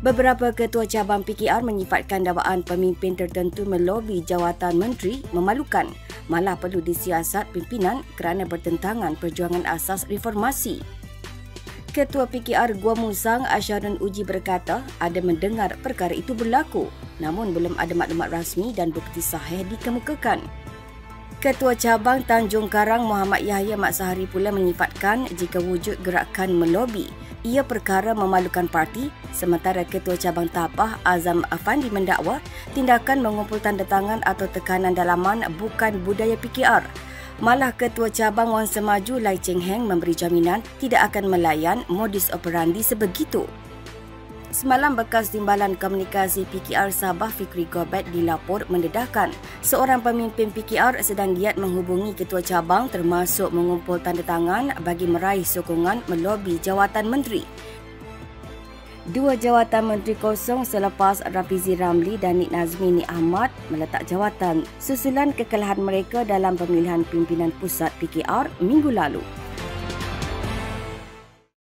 Beberapa ketua cabang PKR menyifatkan dakwaan pemimpin tertentu melobi jawatan menteri memalukan, malah perlu disiasat pimpinan kerana bertentangan perjuangan asas reformasi. Ketua PKR Gua Musang Asyarun Uji berkata ada mendengar perkara itu berlaku, namun belum ada maklumat rasmi dan bukti sahih dikemukakan. Ketua Cabang Tanjung Karang Muhammad Yahya Mat Sahari pula menyifatkan jika wujud gerakan melobi, ia perkara memalukan parti, sementara Ketua Cabang Tapah Azam Afandi mendakwa tindakan mengumpul tanda tangan atau tekanan dalaman bukan budaya PKR. Malah Ketua Cabang Wan Semaju Lai Cheng Heng memberi jaminan tidak akan melayan modus operandi sebegitu. Semalam bekas Timbalan Komunikasi PKR Sabah Fikri Gobet dilapor mendedahkan seorang pemimpin PKR sedang giat menghubungi ketua cabang termasuk mengumpul tanda tangan bagi meraih sokongan melobi jawatan menteri. Dua jawatan menteri kosong selepas Rafizi Ramli dan Nik Nazmi Nik Ahmad meletak jawatan susulan kekalahan mereka dalam pemilihan pimpinan pusat PKR minggu lalu.